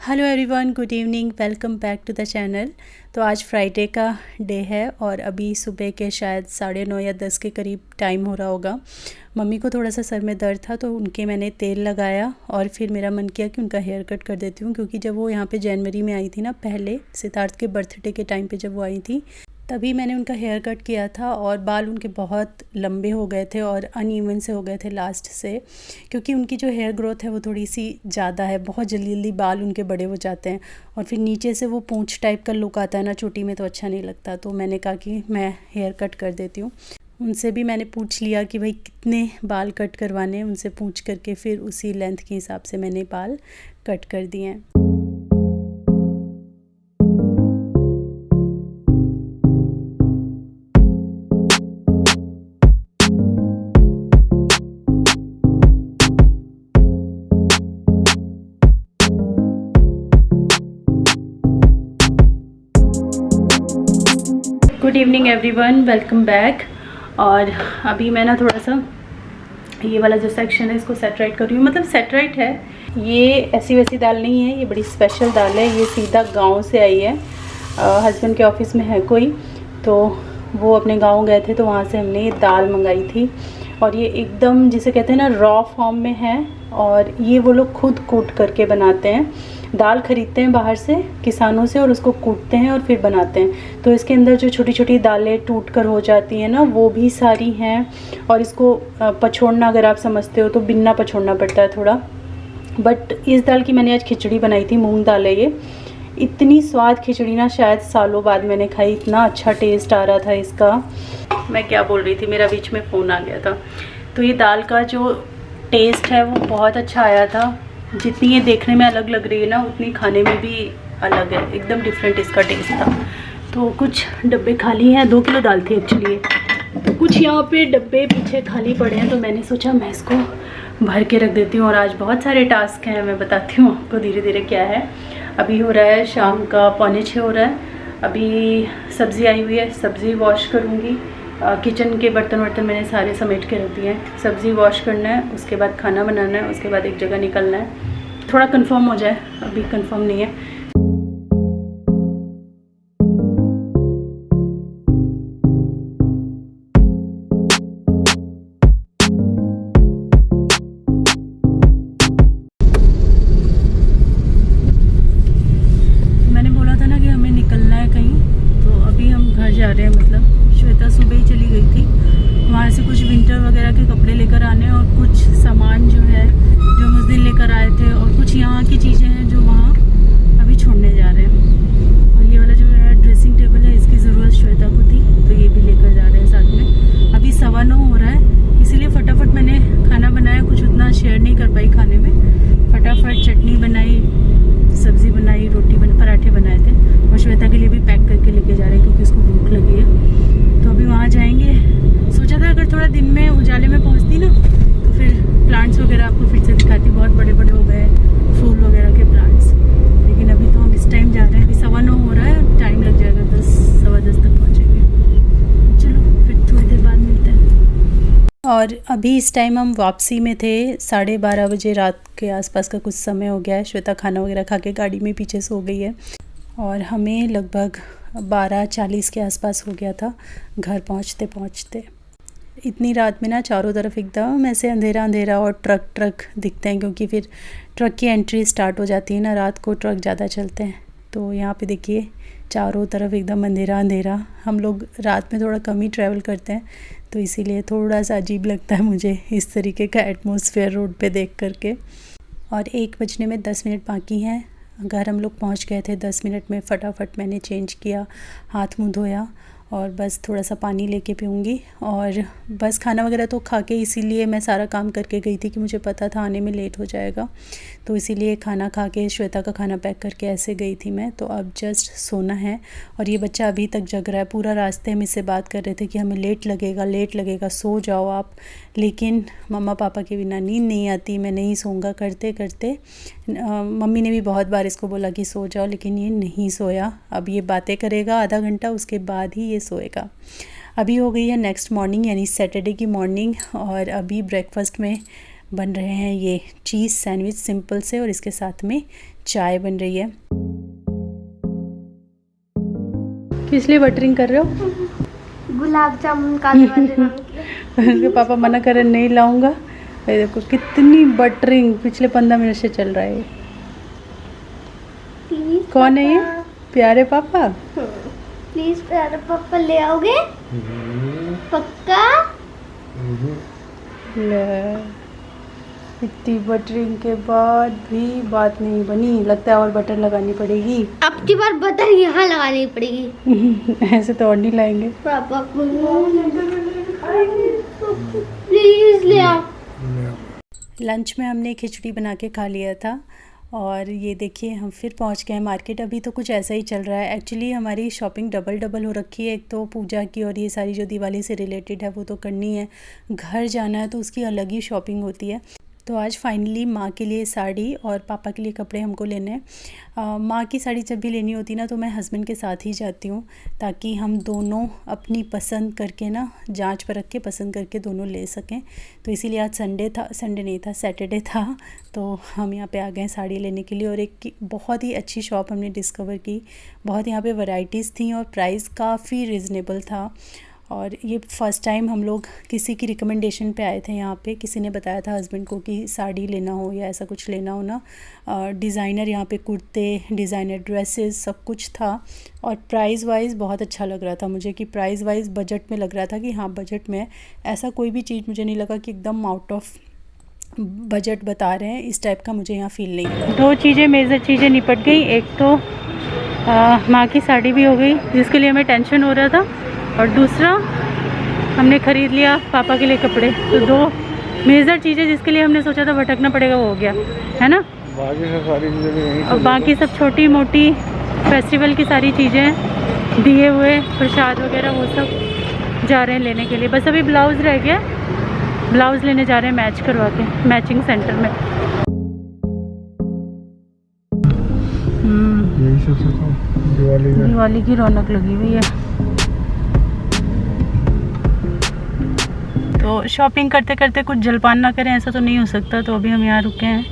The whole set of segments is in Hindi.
Hello everyone, good evening, welcome back to the channel. तो आज फ्राइडे का डे है और अभी सुबह के शायद 9:30 या 10 के करीब टाइम हो रहा होगा। मम्मी को थोड़ा सा सर में दर्द था तो उनके मैंने तेल लगाया और फिर मेरा मन किया कि उनका हेयर कट कर देती हूँ, क्योंकि जब वो यहाँ पे जनवरी में आई थी ना, पहले सिद्धार्थ के बर्थडे के टाइम पे जब वो आई थी तभी मैंने उनका हेयर कट किया था और बाल उनके बहुत लंबे हो गए थे और अनइवन से हो गए थे लास्ट से, क्योंकि उनकी जो हेयर ग्रोथ है वो थोड़ी सी ज़्यादा है। बहुत जल्दी जल्दी बाल उनके बड़े हो जाते हैं और फिर नीचे से वो पूंछ टाइप का लुक आता है ना चोटी में, तो अच्छा नहीं लगता। तो मैंने कहा कि मैं हेयर कट कर देती हूँ। उनसे भी मैंने पूछ लिया कि भाई कितने बाल कट करवाने हैं, उनसे पूछ करके फिर उसी लेंथ के हिसाब से मैंने बाल कट कर दिए हैं। Good evening everyone, welcome back. और अभी मैं ना थोड़ा सा ये वाला जो सेक्शन है इसको सेट राइट कर रही हूँ। मतलब सेट राइट है, ये ऐसी वैसी दाल नहीं है, ये बड़ी स्पेशल दाल है। ये सीधा गांव से आई है। हस्बैंड के ऑफिस में है कोई, तो वो अपने गांव गए थे तो वहाँ से हमने ये दाल मंगाई थी। और ये एकदम जिसे कहते हैं ना रॉ फॉर्म में है, और ये वो लोग खुद कूट करके बनाते हैं। दाल ख़रीदते हैं बाहर से किसानों से और उसको कूटते हैं और फिर बनाते हैं। तो इसके अंदर जो छोटी छोटी दालें टूट कर हो जाती हैं ना, वो भी सारी हैं। और इसको पछोड़ना, अगर आप समझते हो तो बिन्ना पछोड़ना पड़ता है थोड़ा। बट इस दाल की मैंने आज खिचड़ी बनाई थी, मूंग दाल है ये। इतनी स्वाद खिचड़ी ना शायद सालों बाद मैंने खाई, इतना अच्छा टेस्ट आ रहा था इसका। मैं क्या बोल रही थी, मेरा बीच में फ़ोन आ गया था। तो ये दाल का जो टेस्ट है वो बहुत अच्छा आया था। जितनी ये देखने में अलग लग रही है ना, उतनी खाने में भी अलग है, एकदम डिफरेंट इसका टेस्ट था। तो कुछ डब्बे खाली हैं, 2 किलो दाल थी एक्चुअली। तो कुछ यहाँ पे डब्बे पीछे खाली पड़े हैं, तो मैंने सोचा मैं इसको भर के रख देती हूँ। और आज बहुत सारे टास्क हैं, मैं बताती हूँ आपको धीरे धीरे क्या है। अभी हो रहा है शाम का 5:45 हो रहा है। अभी सब्ज़ी आई हुई है, सब्ज़ी वॉश करूँगी। किचन के बर्तन वर्तन मैंने सारे समेट के रख दिए हैं। सब्ज़ी वॉश करना है, उसके बाद खाना बनाना है, उसके बाद एक जगह निकलना है। थोड़ा कंफर्म हो जाए, अभी कंफर्म नहीं है। मैंने बोला था ना कि हमें निकलना है कहीं, तो अभी हम घर जा रहे हैं। मतलब श्वेता सुबह ही चली गई थी, वहाँ से कुछ विंटर वगैरह के कपड़े लेकर आने और कुछ सामान जो है जो हम उस दिन लेकर आए थे, और कुछ यहाँ की चीज़ें हैं जो वहाँ अभी छोड़ने जा रहे हैं। और ये वाला जो है ड्रेसिंग टेबल है, इसकी ज़रूरत श्वेता को थी तो ये भी लेकर जा रहे हैं साथ में। अभी 9:15 हो रहा है, इसीलिए फटाफट मैंने खाना बनाया। कुछ उतना शेयर नहीं कर पाई खाने में, फटाफट चटनी बनाई, सब्ज़ी बनाई, रोटी पराठे बनाए थे। और श्वेता के लिए भी पैक करके लेके जा रहे हैं क्योंकि उसको भूख लगी है। तो अभी वहाँ जाएंगे। सोचा था अगर थोड़ा दिन में उजाले में पहुँचती ना, तो फिर प्लांट्स वगैरह आपको फिर से दिखाती। बहुत बड़े बड़े हो गए फूल वगैरह के प्लांट्स। लेकिन अभी तो हम इस टाइम जा रहे हैं, अभी 9:15 हो रहा है, टाइम लग जाएगा 10 सवा 10 तक पहुँचेंगे। चलो फिर थोड़ी देर बाद मिलते हैं। और अभी इस टाइम हम वापसी में थे, 12:30 बजे रात के आसपास का कुछ समय हो गया है। श्वेता खाना वगैरह खा के गाड़ी में पीछे सो गई है और हमें लगभग 12:40 के आसपास हो गया था घर पहुँचते पहुँचते। इतनी रात में ना चारों तरफ एकदम ऐसे अंधेरा अंधेरा और ट्रक दिखते हैं, क्योंकि फिर ट्रक की एंट्री स्टार्ट हो जाती है ना, रात को ट्रक ज़्यादा चलते हैं। तो यहाँ पे देखिए चारों तरफ एकदम अंधेरा अंधेरा। हम लोग रात में थोड़ा कम ही ट्रैवल करते हैं, तो इसीलिए थोड़ा सा अजीब लगता है मुझे इस तरीके का एटमॉस्फेयर रोड पे देख करके। और 1 बजने में 10 मिनट बाकी हैं। घर हम लोग पहुँच गए थे 10 मिनट में। फटाफट मैंने चेंज किया, हाथ मुँह धोया और बस थोड़ा सा पानी लेके पीऊँगी और बस खाना वगैरह तो खा के, इसीलिए मैं सारा काम करके गई थी कि मुझे पता था आने में लेट हो जाएगा। तो इसीलिए खाना खा के श्वेता का खाना पैक करके ऐसे गई थी मैं। तो अब जस्ट सोना है और ये बच्चा अभी तक जग रहा है। पूरा रास्ते हम इससे बात कर रहे थे कि हमें लेट लगेगा, सो जाओ आप। लेकिन मम्मा पापा के बिना नींद नहीं आती, मैं नहीं सोऊंगा करते करते मम्मी ने भी बहुत बार इसको बोला कि सो जाओ, लेकिन ये नहीं सोया। अब ये बातें करेगा आधा घंटा, उसके बाद ही ये सोएगा। अभी हो गई है नेक्स्ट मॉर्निंग, यानी सैटरडे की मॉर्निंग। और अभी ब्रेकफास्ट में बन रहे हैं ये चीज़ सैंडविच सिंपल से, और इसके साथ में चाय बन रही है। किस लिए बटरिंग कर रहे हो? गुलाब जामुन काले वाले पापा मना कर रहे नहीं लाऊंगा। ये देखो कितनी बटरिंग पिछले 15 मिनट से चल रहा है। कौन है ये? प्यारे पापा। प्लीज प्यारे पापा ले आओगे? पक्का? इतनी बटरिंग के बाद भी बात नहीं बनी, लगता है और बटर लगानी पड़ेगी। अब की बार बटर यहाँ लगानी पड़ेगी। ऐसे तो और नहीं लाएंगे पापा प्लीज ले आओ। लंच में हमने खिचड़ी बना के खा लिया था, और ये देखिए हम फिर पहुंच गए मार्केट। अभी तो कुछ ऐसा ही चल रहा है। एक्चुअली हमारी शॉपिंग डबल हो रखी है। एक तो पूजा की और ये सारी जो दिवाली से रिलेटेड है वो तो करनी है, घर जाना है तो उसकी अलग ही शॉपिंग होती है। तो आज फाइनली माँ के लिए साड़ी और पापा के लिए कपड़े हमको लेने हैं। माँ की साड़ी जब भी लेनी होती ना तो मैं हस्बैंड के साथ ही जाती हूँ, ताकि हम दोनों अपनी पसंद करके ना, जांच परख के पसंद करके दोनों ले सकें। तो इसीलिए आज सैटरडे था, तो हम यहाँ पे आ गए साड़ी लेने के लिए। और एक बहुत ही अच्छी शॉप हमने डिस्कवर की। बहुत यहाँ पे वैरायटीज़ थी और प्राइस काफ़ी रिजनेबल था। और ये फ़र्स्ट टाइम हम लोग किसी की रिकमेंडेशन पे आए थे यहाँ पे। किसी ने बताया था हस्बैंड को कि साड़ी लेना हो या ऐसा कुछ लेना हो ना, डिज़ाइनर यहाँ पे कुर्ते, डिज़ाइनर ड्रेसेस सब कुछ था। और प्राइस वाइज बहुत अच्छा लग रहा था मुझे, कि प्राइस वाइज बजट में लग रहा था कि हाँ बजट में। ऐसा कोई भी चीज़ मुझे नहीं लगा कि एकदम आउट ऑफ बजट बता रहे हैं, इस टाइप का मुझे यहाँ फील नहीं। 2 चीज़ें मेजर चीज़ें निपट गई। एक तो माँ की साड़ी भी हो गई जिसके लिए हमें टेंशन हो रहा था, और दूसरा हमने ख़रीद लिया पापा के लिए कपड़े। तो 2 मेजर चीज़ें जिसके लिए हमने सोचा था भटकना पड़ेगा वो हो गया, है ना। बाकी सब सारी चीज़ें भी यहीं से, और बाकी सब छोटी मोटी फेस्टिवल की सारी चीज़ें, दिए हुए प्रसाद वगैरह वो सब जा रहे हैं लेने के लिए। बस अभी ब्लाउज़ रह गया, ब्लाउज़ लेने जा रहे हैं मैच करवा के मैचिंग सेंटर में। यही सब तो दिवाली की रौनक लगी हुई है। तो शॉपिंग करते करते कुछ जलपान ना करें ऐसा तो नहीं हो सकता। तो अभी हम यहाँ रुके हैं।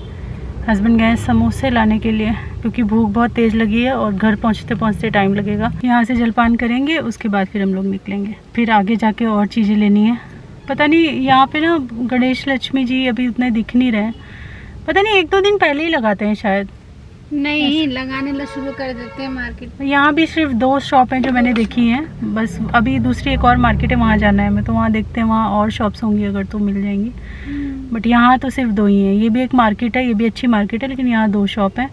हस्बैंड गए समोसे लाने के लिए, क्योंकि भूख बहुत तेज़ लगी है और घर पहुँचते पहुँचते टाइम लगेगा। यहाँ से जलपान करेंगे, उसके बाद फिर हम लोग निकलेंगे। फिर आगे जाके और चीज़ें लेनी है। पता नहीं यहाँ पे ना गणेश लक्ष्मी जी अभी उतने दिख नहीं रहे, पता नहीं 1-2 दिन पहले ही लगाते हैं शायद। नहीं, लगाने शुरू कर देते हैं मार्केट में। यहाँ भी सिर्फ 2 शॉप हैं जो मैंने देखी हैं बस। अभी दूसरी एक और मार्केट है, वहाँ जाना है मैं, तो वहाँ देखते हैं वहाँ और शॉप्स होंगी अगर तो मिल जाएंगी। बट यहाँ तो सिर्फ 2 ही हैं। ये भी एक मार्केट है, ये भी अच्छी मार्केट है, लेकिन यहाँ 2 शॉप हैं।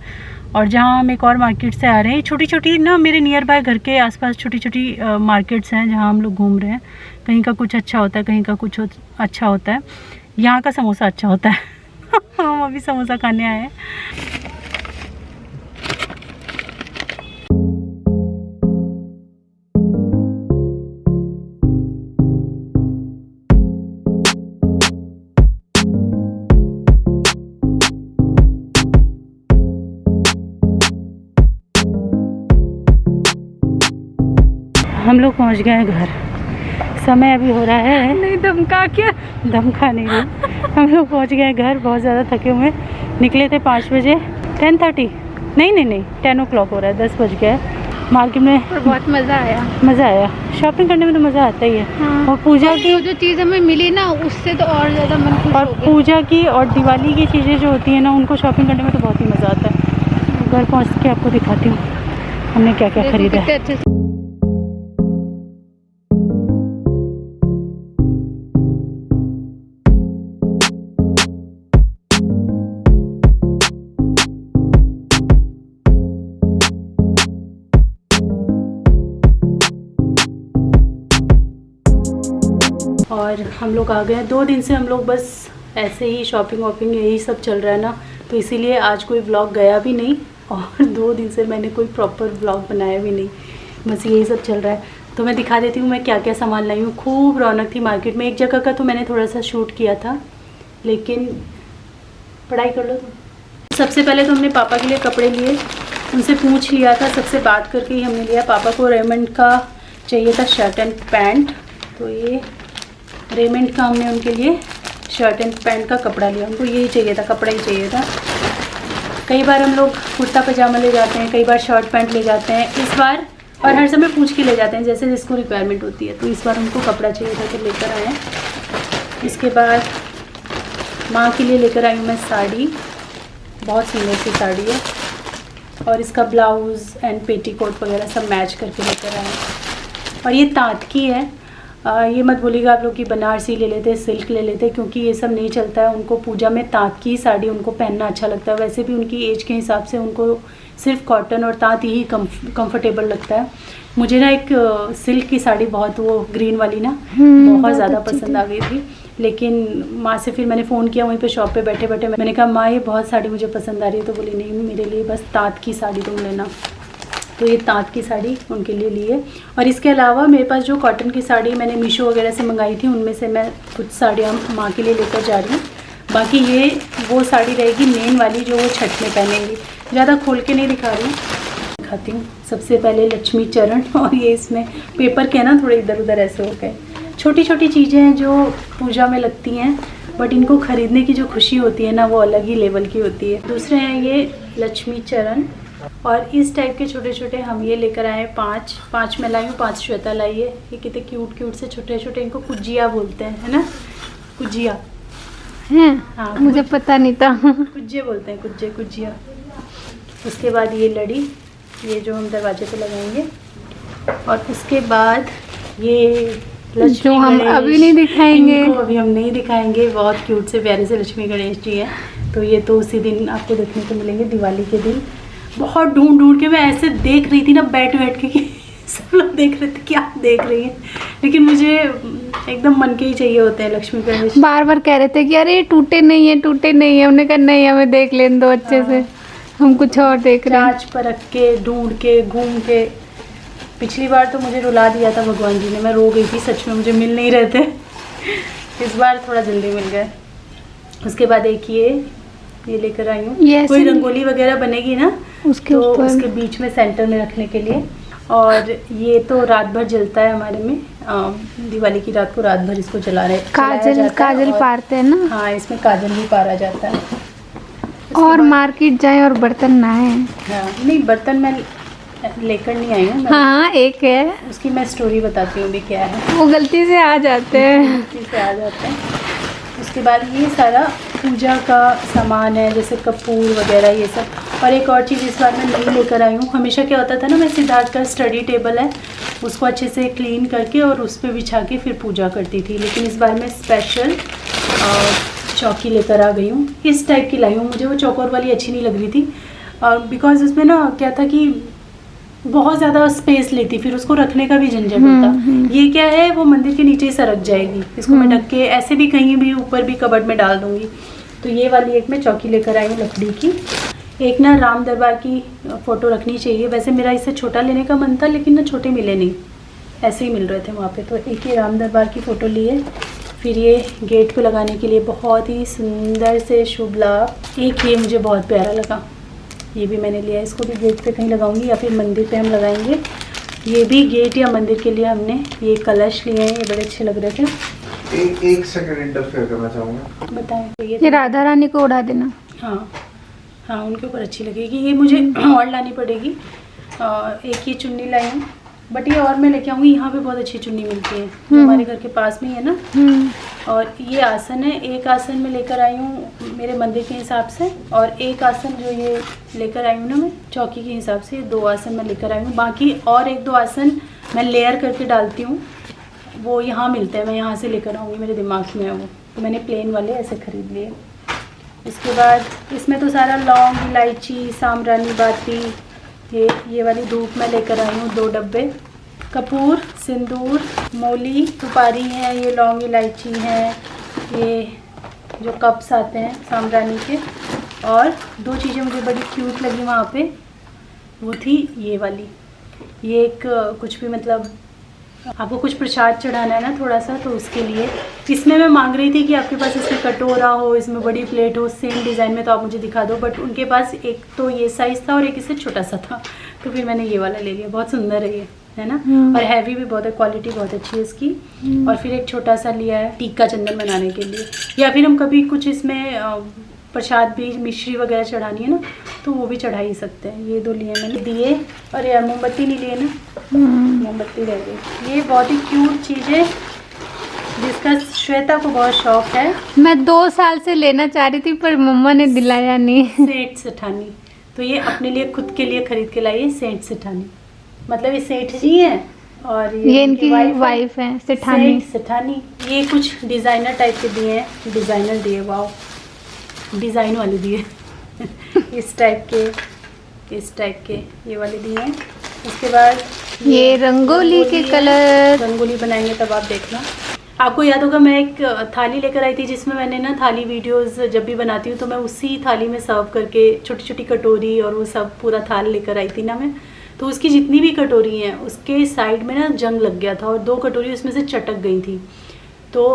और जहाँ हम एक और मार्केट से आ रहे हैं, छोटी छोटी ना मेरे नियर बाय घर के आसपास छोटी छोटी मार्केट्स हैं जहाँ हम लोग घूम रहे हैं। कहीं का कुछ अच्छा होता है, कहीं का कुछ अच्छा होता है। यहाँ का समोसा अच्छा होता है। हम अभी समोसा खाने आए हैं। हम लोग पहुंच गए हैं घर। समय अभी हो रहा है, नहीं धमका क्या, धमका नहीं रही। हम लोग पहुंच गए हैं घर, बहुत ज़्यादा थके हुए। निकले थे 5 बजे, 10:30 नहीं 10 o'clock हो रहा है, 10 बज गए। मार्केट में बहुत मज़ा आया। शॉपिंग करने में तो मज़ा आता ही है। हाँ। और पूजा की जो चीज़ हमें मिली ना उससे तो और ज़्यादा मन खुश और हो गया। पूजा की और दिवाली की चीज़ें जो होती हैं ना, उनको शॉपिंग करने में तो बहुत ही मज़ा आता है। घर पहुँच के आपको दिखाती हूँ हमने क्या क्या खरीदा है। अच्छे से और हम लोग आ गए। 2 दिन से हम लोग बस ऐसे ही शॉपिंग वॉपिंग यही सब चल रहा है ना, तो इसीलिए आज कोई व्लॉग गया भी नहीं, और 2 दिन से मैंने कोई प्रॉपर व्लॉग बनाया भी नहीं, बस यही सब चल रहा है। तो मैं दिखा देती हूँ मैं क्या क्या सामान लाई हूँ। खूब रौनक थी मार्केट में। एक जगह का तो मैंने थोड़ा सा शूट किया था, लेकिन पढ़ाई कर लो तो। सबसे पहले तो हमने पापा के लिए कपड़े लिए, उनसे पूछ लिया था, सबसे बात करके ही हमने लिया। पापा को रेमंड का चाहिए था शर्ट एंड पैंट, तो ये रेमंड का हमने उनके लिए शर्ट एंड पैंट का कपड़ा लिया, उनको यही चाहिए था, कपड़ा ही चाहिए था। कई बार हम लोग कुर्ता पजामा ले जाते हैं, कई बार शर्ट पैंट ले जाते हैं, इस बार और हर समय पूछ के ले जाते हैं जैसे जिसको रिक्वायरमेंट होती है, तो इस बार उनको कपड़ा चाहिए था तो लेकर आए हैं। इसके बाद माँ के लिए लेकर आई हूँ मैं साड़ी, बहुत सुंदर सी साड़ी है और इसका ब्लाउज़ एंड पेटीकोट वगैरह सब मैच करके लेकर आए हैं। और ये ताँत की है, ये मत बोलिएगा आप लोग कि बनारसी ले लेते, सिल्क ले लेते, क्योंकि ये सब नहीं चलता है। उनको पूजा में ताँत की साड़ी उनको पहनना अच्छा लगता है। वैसे भी उनकी एज के हिसाब से उनको सिर्फ कॉटन और ताँत ही कंफर्टेबल लगता है। मुझे ना एक सिल्क की साड़ी बहुत, वो ग्रीन वाली ना बहुत ज़्यादा पसंद आ गई थी, लेकिन माँ से फिर मैंने फ़ोन किया वहीं पे शॉप पे बैठे बैठे, मैंने कहा माँ ये बहुत साड़ी मुझे पसंद आ रही है, तो बोली नहीं मेरे लिए बस ताँत की साड़ी तुम लेना। तो ये ताँत की साड़ी उनके लिए ली है। और इसके अलावा मेरे पास जो कॉटन की साड़ी मैंने मीशो वगैरह से मंगाई थी, उनमें से मैं कुछ साड़ियाँ माँ के लिए लेकर जा रही हूँ। बाकी ये वो साड़ी रहेगी मेन वाली जो वो छठ में पहनेंगी। ज़्यादा खोल के नहीं दिखा रही हूँ, दिखाती हूँ। सबसे पहले लक्ष्मी चरण, और ये इसमें पेपर के ना थोड़े इधर उधर ऐसे हो गए। छोटी छोटी चीज़ें हैं जो पूजा में लगती हैं, बट इनको ख़रीदने की जो खुशी होती है ना वो अलग ही लेवल की होती है। दूसरे हैं ये लक्ष्मी चरण, और इस टाइप के छोटे छोटे हम ये लेकर आए हैं। पाँच मैं लाई हूँ, 5 श्वेता लाई है। ये कितने क्यूट क्यूट से छोटे छोटे, इनको कुजिया बोलते हैं, है ना, कुजिया हैं? हाँ, मुझे पता नहीं था। कुज्जे बोलते हैं, कुजिया। उसके बाद ये लड़ी, ये जो हम दरवाजे पे लगाएंगे। और उसके बाद ये जो हम अभी नहीं दिखाएंगे, इनको अभी हम नहीं दिखाएंगे। बहुत क्यूट से प्यारे से लक्ष्मी गणेश जी हैं, तो ये तो उसी दिन आपको देखने को मिलेंगे, दिवाली के दिन। बहुत ढूंढ के मैं ऐसे देख रही थी ना बैठ के कि सब लोग देख रहे थे क्या देख रही है, लेकिन मुझे एकदम मन के ही चाहिए होते हैं लक्ष्मी गणेश। बार बार कह रहे थे कि अरे टूटे नहीं है। हमने कहा नहीं, हमें देख लेने दो अच्छे से, हम कुछ और देख रहे हैं। जांच परख के, ढूंढ के, घूम के। पिछली बार तो मुझे रुला दिया था भगवान जी ने, मैं रो गई थी सच में, मुझे मिल नहीं रहे थे। इस बार थोड़ा जल्दी मिल गए। उसके बाद एक ये लेकर आई हूँ, कोई रंगोली वगैरह बनेगी ना उसके तो ऊपर, उसके बीच में सेंटर में रखने के लिए। और ये तो रात भर जलता है हमारे में, दिवाली की रात को रात भर इसको जला रहे, काजल पारते हैं ना। हाँ, इसमें काजल भी पारा जाता है। और मार्केट जाए और बर्तन ना है। हाँ, नहीं बर्तन मैं लेकर नहीं आई हूँ। हाँ, एक है, उसकी मैं स्टोरी बताती हूँ भी क्या है। वो गलती से आ जाते हैं। उसके बाद ये सारा पूजा का सामान है, जैसे कपूर वगैरह ये सब। और एक और चीज़ इस बार मैं नहीं लेकर आई हूँ। हमेशा क्या होता था ना, मैं सिद्धार्थ का स्टडी टेबल है उसको अच्छे से क्लीन करके और उस पर बिछा के फिर पूजा करती थी, लेकिन इस बार मैं स्पेशल चौकी लेकर आ गई हूँ। इस टाइप की लाई हूँ, मुझे वो चौकोर वाली अच्छी नहीं लग रही थी, बिकॉज उसमें ना क्या था कि बहुत ज़्यादा स्पेस लेती, फिर उसको रखने का भी झंझट होता। ये क्या है, वो मंदिर के नीचे ही सरक जाएगी, इसको मैं ढक के ऐसे भी कहीं भी ऊपर भी कबर्ड में डाल दूंगी। तो ये वाली एक मैं चौकी लेकर आई हूँ लकड़ी की। एक ना राम दरबार की फ़ोटो रखनी चाहिए, वैसे मेरा इससे छोटा लेने का मन था, लेकिन ना छोटे मिले नहीं, ऐसे ही मिल रहे थे वहाँ पे। तो एक ये राम दरबार की फ़ोटो ली है। फिर ये गेट पे लगाने के लिए बहुत ही सुंदर से शुभ लाभ। एक ये मुझे बहुत प्यारा लगा, ये भी मैंने लिया। इसको भी गेट पे कहीं लगाऊंगी या फिर मंदिर पे हम लगाएंगे। ये भी गेट या मंदिर के लिए हमने ये कलश लिए हैं, ये बड़े अच्छे लग रहे थे। एक सेकंड इंटरफेयर करना चाहूँगा। बताएं। ये राधा रानी को उड़ा देना। हाँ, उनके ऊपर अच्छी लगेगी। ये मुझे और लानी पड़ेगी। एक ये चुन्नी लाई हूँ, बट ये और मैं लेके आऊँगी। यहाँ पे बहुत अच्छी चुन्नी मिलती है जो हमारे घर के पास में ही है ना। और ये आसन है, एक आसन में लेकर आई हूँ मेरे मंदिर के हिसाब से, और एक आसन जो ये लेकर आई हूँ ना मैं चौकी के हिसाब से, 2 आसन मैं लेकर आई हूँ। बाकी और 1-2 आसन मैं लेयर करके डालती हूँ, वो यहाँ मिलते हैं, मैं यहाँ से लेकर आऊँगी, मेरे दिमाग में है वो, तो मैंने प्लेन वाले ऐसे ख़रीद लिए। इसके बाद इसमें तो सारा लौंग, इलायची, साम्रानी बाती, ये वाली धूप मैं लेकर आई हूँ 2 डब्बे। कपूर, सिंदूर, मौली, सुपारी है, ये लौंग इलायची है, ये जो कप्स आते हैं साम्रानी के। और 2 चीज़ें मुझे बड़ी क्यूट लगी वहाँ पे, वो थी ये वाली, ये एक कुछ भी मतलब आपको कुछ प्रसाद चढ़ाना है ना थोड़ा सा, तो उसके लिए। इसमें मैं मांग रही थी कि आपके पास इसमें कटोरा हो, इसमें बड़ी प्लेट हो, सेम डिज़ाइन में, तो आप मुझे दिखा दो, बट उनके पास एक तो ये साइज़ था और एक इससे छोटा सा था, तो फिर मैंने ये वाला ले लिया। बहुत सुंदर है ये। है ना। और हैवी भी बहुत है, क्वालिटी बहुत अच्छी है इसकी। और फिर एक छोटा सा लिया है टीका चंदन बनाने के लिए, या फिर हम कभी कुछ इसमें प्रसाद भी मिश्री वगैरह चढ़ानी है ना तो वो भी चढ़ा ही सकते हैं। ये 2 लिए मैंने दिए। और यार मोमबत्ती नहीं लिए ना, मोमबत्ती रह गई। ये बहुत ही क्यूट चीज़ है जिसका श्वेता को बहुत शौक है। मैं 2 साल से लेना चाह रही थी पर मम्मा ने दिलाया नहीं। सेठ सेठानी, तो ये अपने लिए खुद के लिए खरीद के लाई है सेठ सेठानी। मतलब ये सेठ जी हैं और ये इनकी वाइफ है सेठानी। सेठानी। ये कुछ डिज़ाइनर टाइप के दिए हैं, डिज़ाइनर दिए, वाओ डिज़ाइन वाले दिए इस टाइप के ये वाले दिए हैं। उसके बाद ये रंगोली के कलर, रंगोली बनाएंगे तब आप देखना। आपको याद होगा मैं एक थाली लेकर आई थी जिसमें मैंने ना थाली वीडियोस जब भी बनाती हूँ तो मैं उसी थाली में सर्व करके छोटी छोटी कटोरी और वो सब पूरा थाल लेकर आई थी ना मैं। तो उसकी जितनी भी कटोरी हैं उसके साइड में ना जंग लग गया था और 2 कटोरी उसमें से चटक गई थी। तो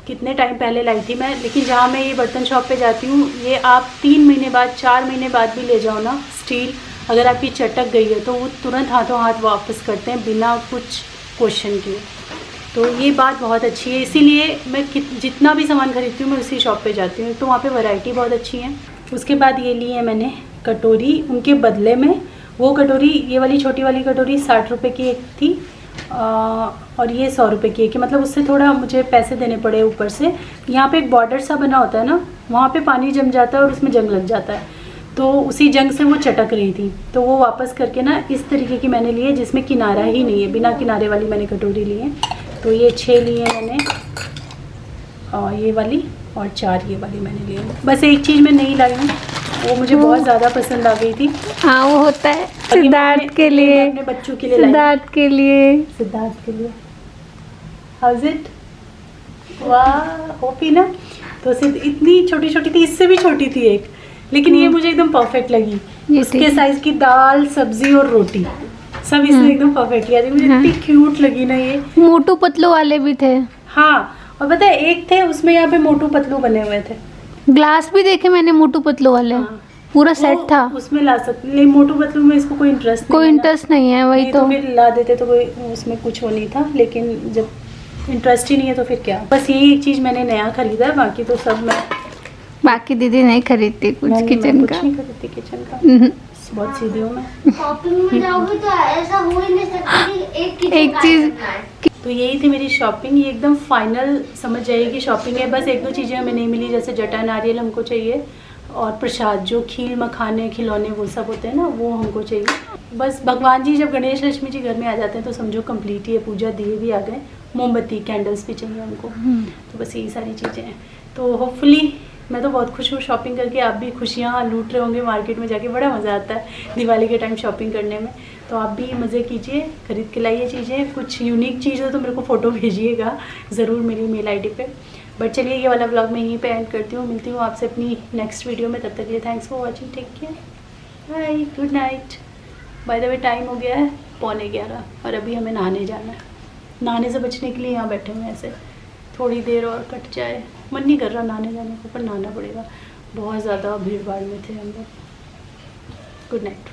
कितने टाइम पहले लाई थी मैं, लेकिन जहाँ मैं ये बर्तन शॉप पे जाती हूँ ये आप 3 महीने बाद 4 महीने बाद भी ले जाओ ना स्टील, अगर आपकी चटक गई है तो वो तुरंत हाथों हाथ वापस करते हैं बिना कुछ क्वेश्चन किए। तो ये बात बहुत अच्छी है, इसीलिए मैं जितना भी सामान खरीदती हूँ मैं उसी शॉप पे जाती हूँ। तो वहाँ पे वैरायटी बहुत अच्छी है। उसके बाद ये ली है मैंने कटोरी, उनके बदले में वो कटोरी, ये वाली छोटी वाली कटोरी 60 रुपये की एक थी और ये 100 रुपये की है कि मतलब उससे थोड़ा मुझे पैसे देने पड़े ऊपर से। यहाँ पे एक बॉर्डर सा बना होता है ना, वहाँ पे पानी जम जाता है और उसमें जंग लग जाता है, तो उसी जंग से वो चटक रही थी। तो वो वापस करके ना इस तरीके की मैंने ली है जिसमें किनारा ही नहीं है, बिना किनारे वाली मैंने कटोरी ली है। तो ये 6 लिए मैंने और ये वाली और 4 ये वाली मैंने लिए। बस एक चीज़ मैं नहीं लाई हूँ, वो मुझे बहुत ज़्यादा पसंद आ गई थी। हाँ वो होता है सिद्धार्थ के लिए, अपने बच्चों के लिए, सिद्धार्थ के लिए हाउस इट वाह होपी ना। तो इतनी छोटी छोटी थी, इससे भी छोटी थी एक, लेकिन ये मुझे एकदम परफेक्ट लगी। उसके साइज की दाल सब्जी और रोटी सब इसमें एकदम परफेक्ट लिया थी। मुझे इतनी क्यूट लगी ना ये। मोटू पतलू वाले भी थे। हाँ और पता है एक थे उसमें यहाँ पे मोटू पतलू बने हुए थे। ग्लास भी देखे मैंने मोटू पतलू वाले। हाँ। पूरा सेट था। उसमें ला सकते, लेकिन मोटू पतलू में इसको कोई इंटरेस्ट नहीं है वही तो फिर ला देते तो कोई उसमें कुछ हो नहीं था, लेकिन जब इंटरेस्ट ही नहीं है तो फिर क्या। बस यही एक चीज़ मैंने नया खरीदा है, बाकी तो सब मैं बाकी दीदी नहीं खरीदती कुछ किचन का। नहीं खरीदती किचन का, बहुत सीधी हूँ मैं। शॉपिंग में जाओगे तो ऐसा हो ही नहीं सकता कि एक चीज। तो यही थी मेरी शॉपिंग। ये एकदम फाइनल समझ जाइए कि शॉपिंग है। बस 1-2 चीज़ें हमें नहीं मिली, जैसे जटा नारियल हमको चाहिए और प्रसाद जो खील मखाने खिलौने वो सब होते हैं ना वो हमको चाहिए। बस भगवान जी जब गणेश लक्ष्मी जी घर में आ जाते हैं तो समझो कंप्लीट ही है, पूजा दिए भी आ गए, मोमबत्ती कैंडल्स भी चाहिए हमको। तो बस यही सारी चीज़ें हैं। तो होपफुली मैं तो बहुत खुश हूँ शॉपिंग करके, आप भी खुशियाँ लूट रहे होंगे मार्केट में जाके। बड़ा मज़ा आता है दिवाली के टाइम शॉपिंग करने में, तो आप भी मज़े कीजिए, खरीद के लाइए चीज़ें। कुछ यूनिक चीज़ हो तो मेरे को फ़ोटो भेजिएगा ज़रूर मेरी मेल आईडी पे। बट चलिए ये वाला व्लॉग मैं यहीं पे एंड करती हूँ। मिलती हूँ आपसे अपनी नेक्स्ट वीडियो में, तब तक के लिए thanks for watching, take care, bye, good night. By the way time हो गया है 11:15 और अभी हमें नहाने जाना है। नहाने से बचने के लिए यहाँ बैठे हुए हैं ऐसे, थोड़ी देर और कट जाए। मन नहीं कर रहा नहाने जाने को, पर नहाना पड़ेगा, बहुत ज़्यादा भीड़ भाड़ में थे हम लोग। Good night.